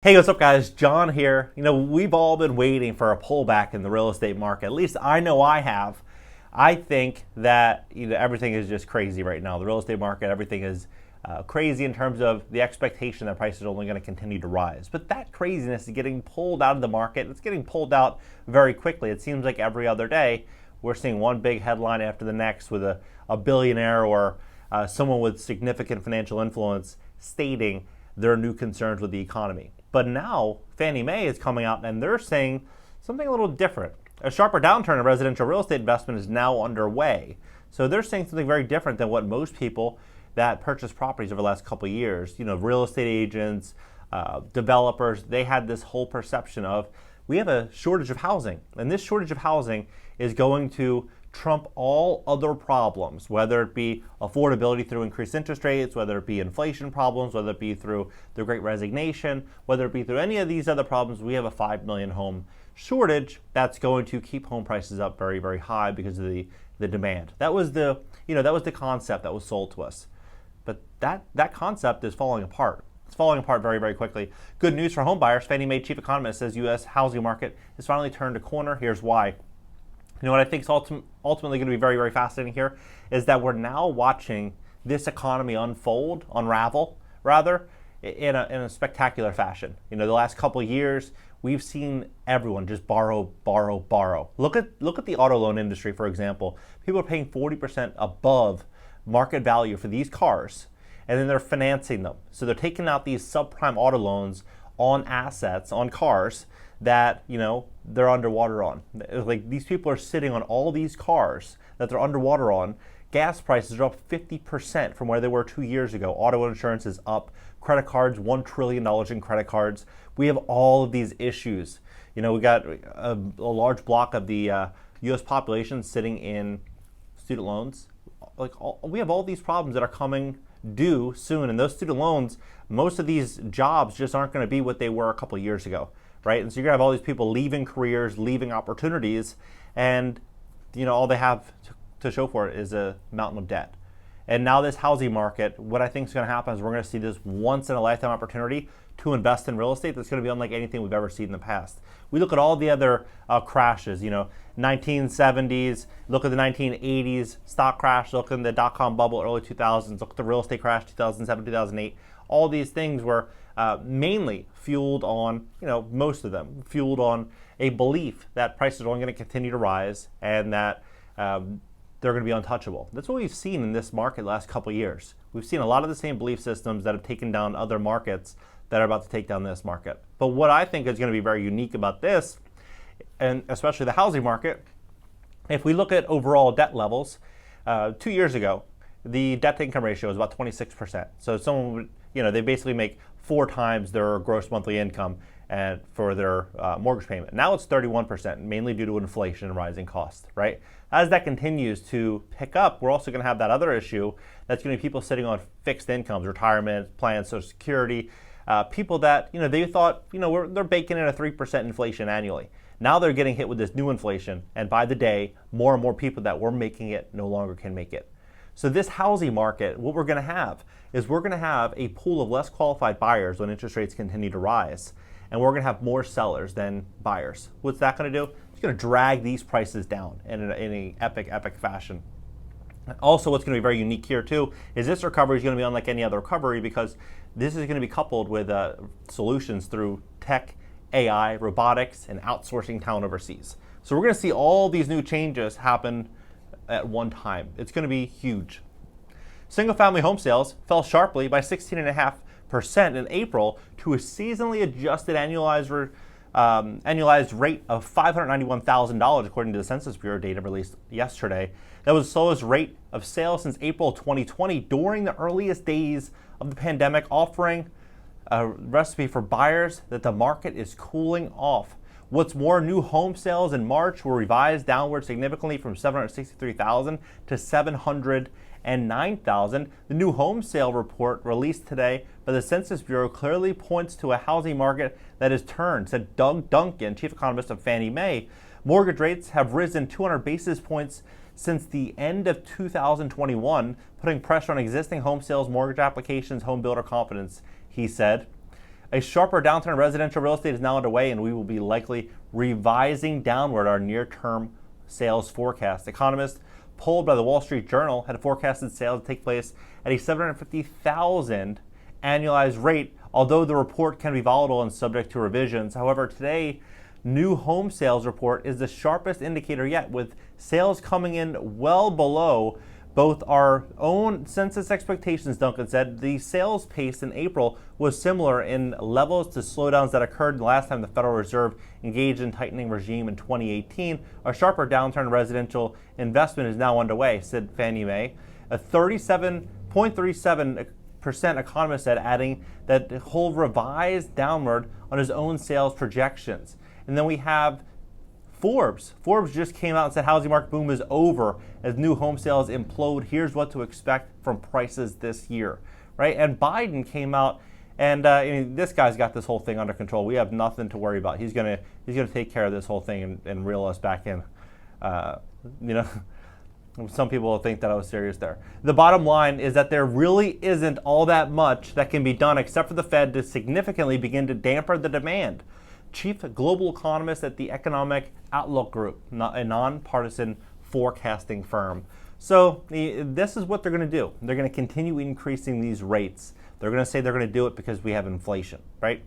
Hey, what's up guys? John here. We've all been waiting for a pullback in the real estate market. At least I know I have. I think that everything is just crazy right now. The real estate market, everything is crazy in terms of the expectation that prices are only going to continue to rise. But that craziness is getting pulled out of the market. It's getting pulled out very quickly. It seems like every other day we're seeing one big headline after the next with a billionaire or someone with significant financial influence stating their new concerns with the economy. But now Fannie Mae is coming out and they're saying something a little different. A sharper downturn in residential real estate investment is now underway. So they're saying something very different than what most people that purchased properties over the last couple of years, real estate agents, developers, they had this whole perception of we have a shortage of housing. And this shortage of housing is going to trump all other problems, whether it be affordability through increased interest rates, whether it be inflation problems, whether it be through the Great Resignation, whether it be through any of these other problems. We have a 5 million home shortage that's going to keep home prices up very, very high because of the demand. That was the concept that was sold to us. But that concept is falling apart. It's falling apart very, very quickly. Good news for home buyers. Fannie Mae chief economist says U.S. housing market has finally turned a corner. Here's why. What I think is ultimately going to be very, very fascinating here is that we're now watching this economy unravel, in a spectacular fashion. The last couple of years, we've seen everyone just borrow. Look at the auto loan industry, for example. People are paying 40% above market value for these cars, and then they're financing them. So they're taking out these subprime auto loans on assets, on cars, that they're underwater on. Like, these people are sitting on all these cars that they're underwater on. Gas prices are up 50% from where they were 2 years ago. Auto insurance is up. Credit cards, $1 trillion in credit cards. We have all of these issues. We got a large block of the U.S. population sitting in student loans. We have all these problems that are coming due soon, and those student loans, most of these jobs just aren't going to be what they were a couple of years ago. Right? And so you're going to have all these people leaving careers, leaving opportunities, and all they have to show for it is a mountain of debt. And now this housing market, what I think is going to happen is we're going to see this once in a lifetime opportunity to invest in real estate that's going to be unlike anything we've ever seen in the past. We look at all the other crashes, 1970s, look at the 1980s stock crash, look at the dot-com bubble, early 2000s, look at the real estate crash, 2007, 2008. All these things were mainly fueled on, most of them fueled on a belief that prices are only going to continue to rise and that they're going to be untouchable. That's what we've seen in this market the last couple of years. We've seen a lot of the same belief systems that have taken down other markets that are about to take down this market. But what I think is going to be very unique about this, and especially the housing market, if we look at overall debt levels, 2 years ago, the debt-to-income ratio was about 26%. So someone would, they basically make 4 times their gross monthly income and for their mortgage payment. Now it's 31%, mainly due to inflation and rising costs, right? As that continues to pick up, we're also going to have that other issue that's going to be people sitting on fixed incomes, retirement plans, Social Security, people that, they thought, they're baking in a 3% inflation annually. Now they're getting hit with this new inflation, and by the day, more and more people that were making it no longer can make it. So this housing market, what we're going to have is we're going to have a pool of less qualified buyers when interest rates continue to rise, and we're going to have more sellers than buyers. What's that going to do? It's going to drag these prices down in an epic fashion. Also, what's going to be very unique here too is this recovery is going to be unlike any other recovery because this is going to be coupled with solutions through tech, AI, robotics, and outsourcing talent overseas. So we're going to see all these new changes happen at one time. It's going to be huge. Single-family home sales fell sharply by 16.5% in April to a seasonally adjusted annualized rate of $591,000, according to the Census Bureau data released yesterday. That was the slowest rate of sales since April 2020 during the earliest days of the pandemic, offering a recipe for buyers that the market is cooling off. What's more, new home sales in March were revised downward significantly from 763,000 to 709,000. The new home sale report released today by the Census Bureau clearly points to a housing market that has turned, said Doug Duncan, chief economist of Fannie Mae. Mortgage rates have risen 200 basis points since the end of 2021, putting pressure on existing home sales, mortgage applications, home builder confidence, he said. A sharper downturn in residential real estate is now underway, and we will be likely revising downward our near-term sales forecast. Economists polled by the Wall Street Journal had forecasted sales to take place at a 750,000 annualized rate, although the report can be volatile and subject to revisions. However, today, new home sales report is the sharpest indicator yet, with sales coming in well below both our own census expectations. Duncan said the sales pace in April was similar in levels to slowdowns that occurred the last time the Federal Reserve engaged in tightening regime in 2018. A sharper downturn in residential investment is now underway, said Fannie Mae. A 37.37% economist said, adding that he'll revise downward on his own sales projections. And then we have Forbes. Forbes just came out and said housing market boom is over as new home sales implode. Here's what to expect from prices this year, right? And Biden came out and this guy's got this whole thing under control. We have nothing to worry about. He's gonna take care of this whole thing and reel us back in. Some people will think that I was serious there. The bottom line is that there really isn't all that much that can be done except for the Fed to significantly begin to dampen the demand. Chief global economist at the Economic Outlook Group, a nonpartisan forecasting firm. So this is what they're going to do. They're going to continue increasing these rates. They're going to say they're going to do it because we have inflation, right?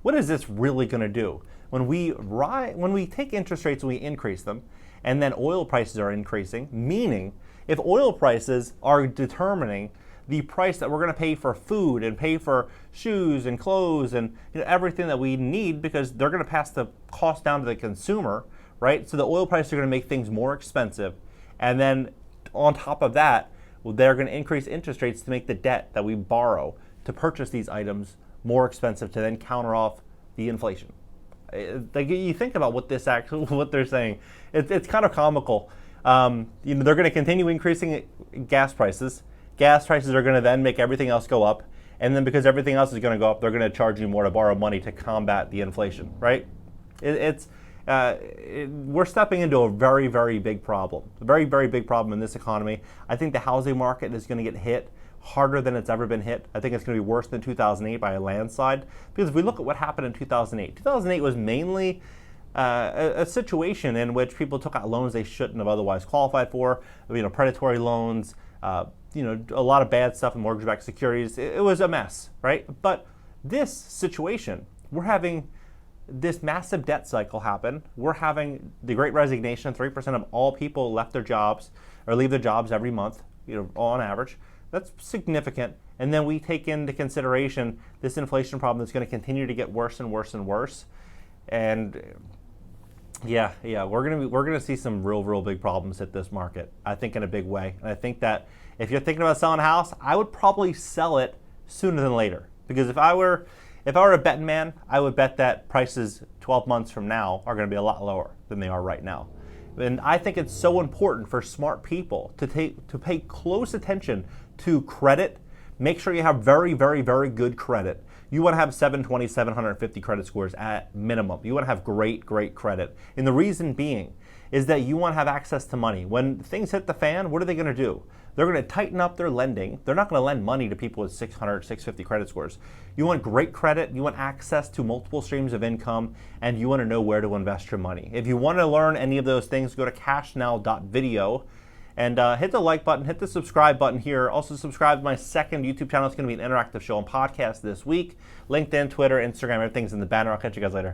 What is this really going to do? When we take interest rates and we increase them, and then oil prices are increasing, meaning if oil prices are determining the price that we're going to pay for food and pay for shoes and clothes and everything that we need, because they're going to pass the cost down to the consumer, right? So the oil prices are going to make things more expensive. And then on top of that, they're going to increase interest rates to make the debt that we borrow to purchase these items more expensive to then counter off the inflation. Like, you think about what they're saying, it's kind of comical. They're going to continue increasing gas prices. Gas prices are going to then make everything else go up. And then because everything else is going to go up, they're going to charge you more to borrow money to combat the inflation, right? We're stepping into a very, very big problem. A very, very big problem in this economy. I think the housing market is going to get hit harder than it's ever been hit. I think it's going to be worse than 2008 by a landslide. Because if we look at what happened in 2008, 2008 was mainly a situation in which people took out loans they shouldn't have otherwise qualified for, predatory loans, a lot of bad stuff in mortgage-backed securities. It was a mess, right? But this situation, we're having this massive debt cycle happen. We're having the Great Resignation. 3% of all people left their jobs or leave their jobs every month, on average. That's significant. And then we take into consideration this inflation problem that's going to continue to get worse and worse and worse. And yeah, we're gonna see some real big problems hit this market, I think, in a big way. And I think that if you're thinking about selling a house, I would probably sell it sooner than later. Because if I were a betting man, I would bet that prices 12 months from now are going to be a lot lower than they are right now. And I think it's so important for smart people to pay close attention to credit. Make sure you have very, very, very good credit. You want to have 720, 750 credit scores at minimum. You want to have great credit. And the reason being is that you want to have access to money. When things hit the fan, what are they going to do? They're going to tighten up their lending. They're not going to lend money to people with 600, 650 credit scores. You want great credit, you want access to multiple streams of income, and you want to know where to invest your money. If you want to learn any of those things, go to cashnow.video and hit the like button, hit the subscribe button here. Also subscribe to my second YouTube channel. It's going to be an interactive show and podcast this week. LinkedIn, Twitter, Instagram, everything's in the banner. I'll catch you guys later.